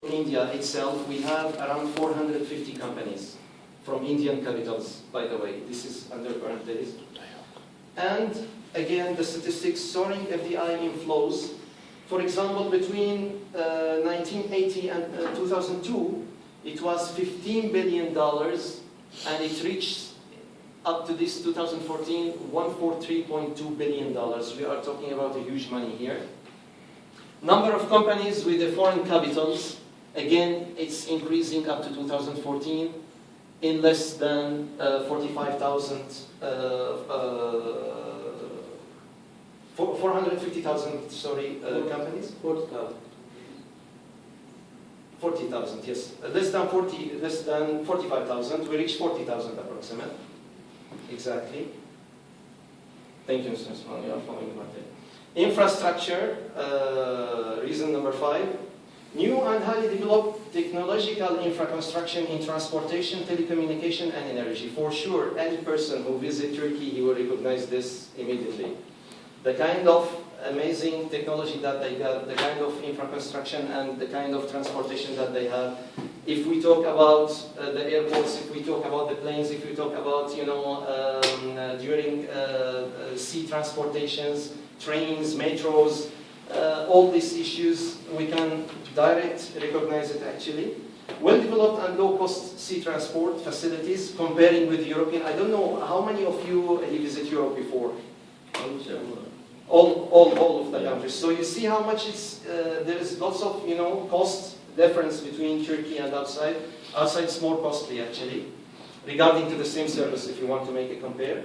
in India itself, we have around 450 companies from Indian capitals, by the way. This is under parentheses. And again, the statistics, soaring FDI inflows. For example, between 1980 and 2002, it was $15 billion, and it reached, up to this 2014, $143.2 billion. We are talking about a huge money here. Number of companies with the foreign capitals, again, it's increasing up to 2014 in less than 45,000, 450,000, sorry, companies? 40,000. 40,000, yes. Less than 45,000. We reached 40,000 approximate. Exactly. Thank you, Mr. Usman. You are following about it. Infrastructure, reason number 5. New and highly developed technological infrastructure in transportation, telecommunication, and energy. For sure, any person who visits Turkey, he will recognize this immediately. The kind of amazing technology that they got, the kind of infrastructure and the kind of transportation that they have. If we talk about the airports, if we talk about the planes, if we talk about, during sea transportations, trains, metros, all these issues, we can recognize it actually. Well-developed and low-cost sea transport facilities, comparing with European. I don't know, how many of you visit Europe before? All of the countries. So you see how much there is lots of, cost difference between Turkey and outside. Outside is more costly actually, regarding to the same service if you want to make a compare.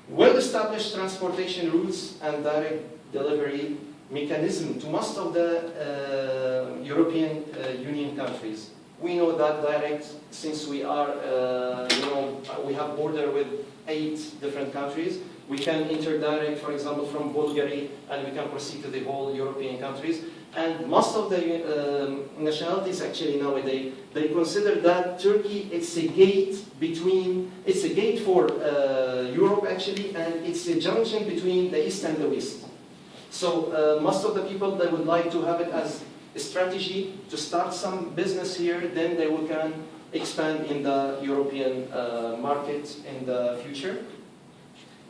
Well-established transportation routes and direct delivery mechanism to most of the European Union countries. We know that direct, since we are, we have border with 8 different countries. We can enter direct, for example, from Bulgaria, and we can proceed to the whole European countries. And most of the nationalities actually nowadays, they consider that Turkey, it's a gate for Europe actually, and it's a junction between the East and the West. So most of the people, they would like to have it as a strategy to start some business here, then they will can expand in the European market in the future.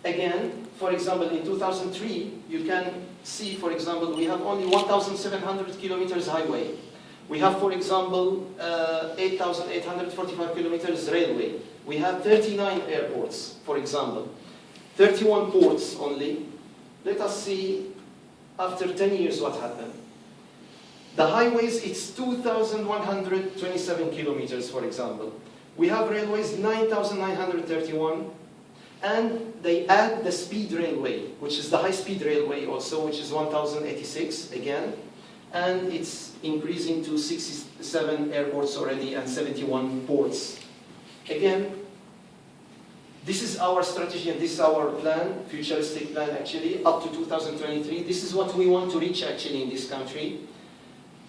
Again, for example, in 2003, you can see, for example, we have only 1,700 kilometers highway. We have, for example, 8,845 kilometers railway. We have 39 airports, for example, 31 ports only. Let us see, after 10 years, what happened. The highways, it's 2,127 kilometers, for example. We have railways, 9,931. And they add the speed railway, which is the high-speed railway also, which is 1,086 again. And it's increasing to 67 airports already and 71 ports. Again, this is our strategy and this is our plan, futuristic plan actually, up to 2023. This is what we want to reach actually in this country.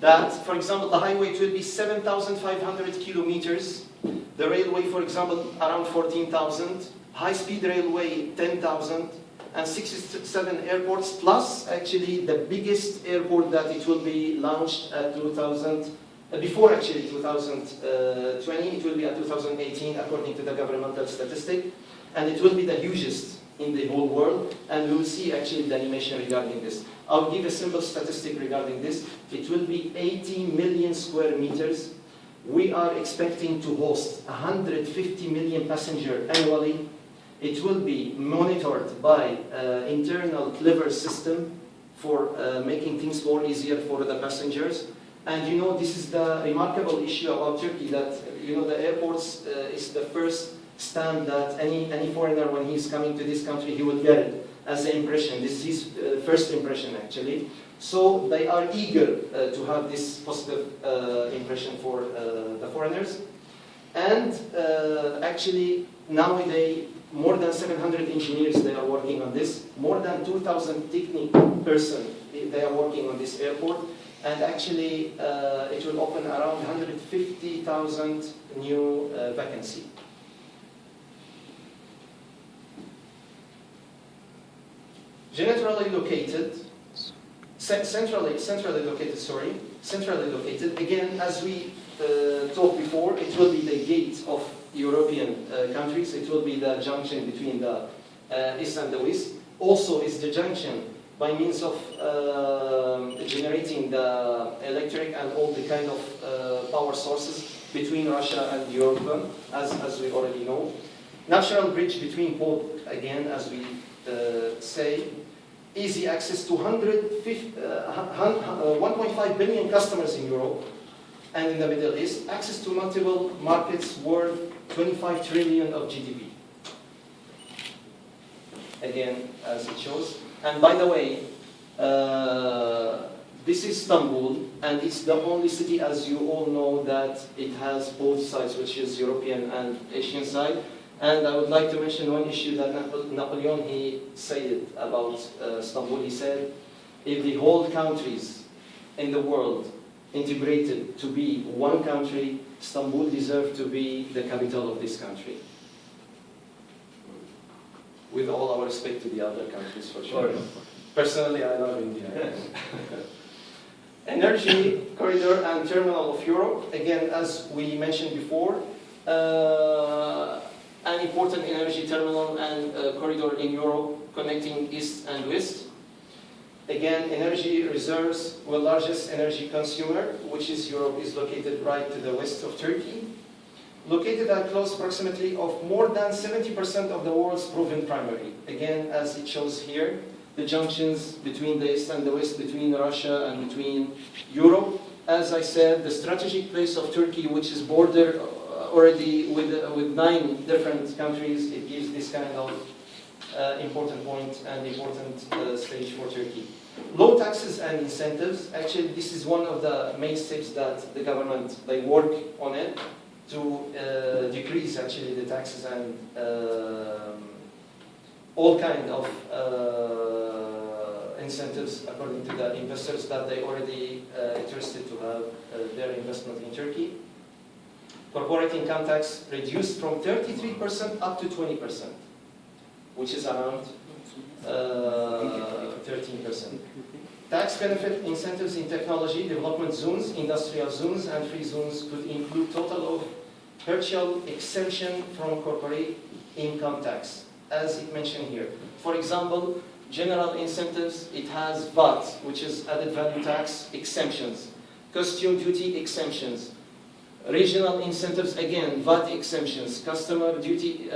That, for example, the highway it will be 7,500 kilometers. The railway, for example, around 14,000. High-speed railway, 10,000, and 67 airports, plus actually the biggest airport that it will be launched at before actually 2020, it will be at 2018 according to the governmental statistic, and it will be the hugest in the whole world, and we will see actually the animation regarding this. I'll give a simple statistic regarding this. It will be 80 million square meters. We are expecting to host 150 million passengers annually. It will be monitored by internal clever system for making things more easier for the passengers. And this is the remarkable issue about Turkey, that the airports is the first stand that any foreigner, when he's coming to this country, he will get it as an impression. This is his first impression actually. So they are eager to have this positive impression for the foreigners. And actually nowadays, more than 700 engineers, they are working on this. More than 2,000 technical persons, they are working on this airport. And actually, it will open around 150,000 new vacancy. Generally located, Centrally located. Again, as we talked before, it will be the gate of European countries. It will be the junction between the East and the West. Also, it's the junction by means of generating the electric and all the kind of power sources between Russia and Europe, as we already know. Natural bridge between both, again, as we say. Easy access to 1.5 billion customers in Europe and in the Middle East. Access to multiple markets worth 25 trillion of GDP. Again, as it shows. And by the way, this is Istanbul, and it's the only city, as you all know, that it has both sides, which is European and Asian side. And I would like to mention one issue that Napoleon, he said about Istanbul. He said, if the whole countries in the world integrated to be one country, Istanbul deserved to be the capital of this country. With all our respect to the other countries, for sure. Personally, I love India. Energy corridor and terminal of Europe. Again, as we mentioned before, an important energy terminal and corridor in Europe connecting East and West. Again, energy reserves, the largest energy consumer, which is Europe, is located right to the west of Turkey. Located at close proximity of more than 70% of the world's proven primary. Again, as it shows here, the junctions between the East and the West, between Russia and between Europe. As I said, the strategic place of Turkey, which is bordered already with 9 different countries, it gives this kind of important point and important stage for Turkey. Low taxes and incentives. Actually, this is one of the main steps that the government, they work on it to decrease actually the taxes and all kind of incentives according to the investors that they already interested to have their investment in Turkey. Corporate income tax reduced from 33% up to 20%, which is around 13%. Tax benefit incentives in technology, development zones, industrial zones, and free zones could include total of partial exemption from corporate income tax, as it mentioned here. For example, general incentives, it has VAT, which is added value tax exemptions, costume duty exemptions, regional incentives, again, VAT exemptions, costume duty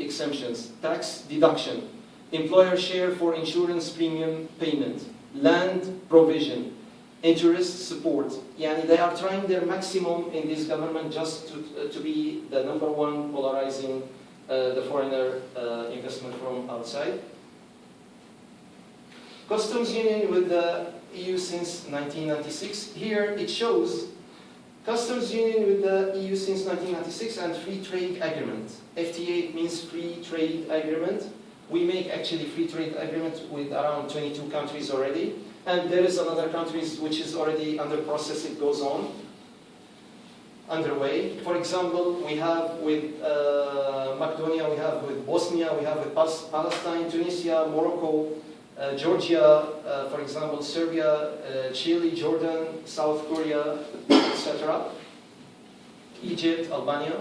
exemptions, tax deduction, employer share for insurance premium payment, land provision, interest support. Yani they are trying their maximum in this government just to be the #1 polarizing the foreigner investment from outside. Customs union with the EU since 1996. Here it shows customs union with the EU since 1996 and free trade agreement. FTA means free trade agreement. We make actually free trade agreement with around 22 countries already. And there is another countries which is already under process, it goes on, underway. For example, we have with Macedonia, we have with Bosnia, we have with Palestine, Tunisia, Morocco, Georgia, for example, Serbia, Chile, Jordan, South Korea, etc. Egypt, Albania.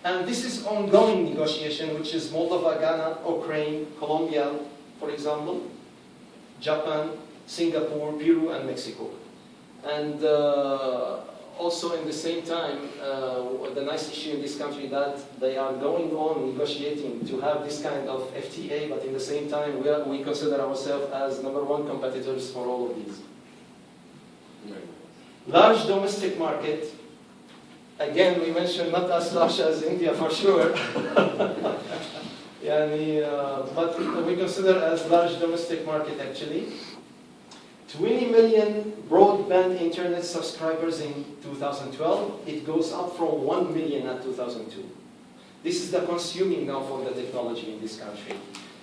And this is ongoing negotiation, which is Moldova, Ghana, Ukraine, Colombia, for example, Japan, Singapore, Peru, and Mexico. And also in the same time, the nice issue in this country that they are going on negotiating to have this kind of FTA, but in the same time we consider ourselves as #1 competitors for all of these. Large domestic market. Again, we mentioned not as large as India for sure. But we consider as large domestic market actually. 20 million broadband internet subscribers in 2012. It goes up from 1 million at 2002. This is the consuming now for the technology in this country.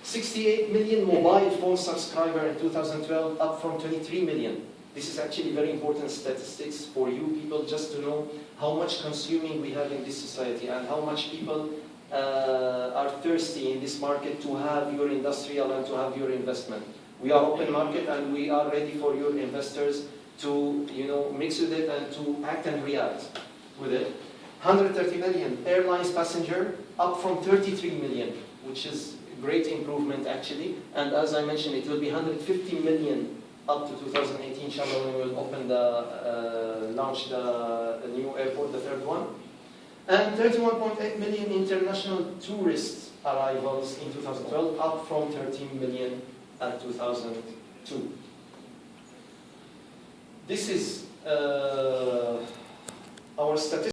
68 million mobile phone subscriber in 2012, up from 23 million. This is actually very important statistics for you people just to know how much consuming we have in this society and how much people are thirsty in this market to have your industrial and to have your investment. We are open market and we are ready for your investors to mix with it and to act and react with it. 130 million airlines passenger, up from 33 million, which is a great improvement actually. And as I mentioned, it will be 150 million up to 2018, inshallah, when we will open launch the new airport, the third one. And 31.8 million international tourist arrivals in 2012, up from 13 million at 2002. This is our statistics.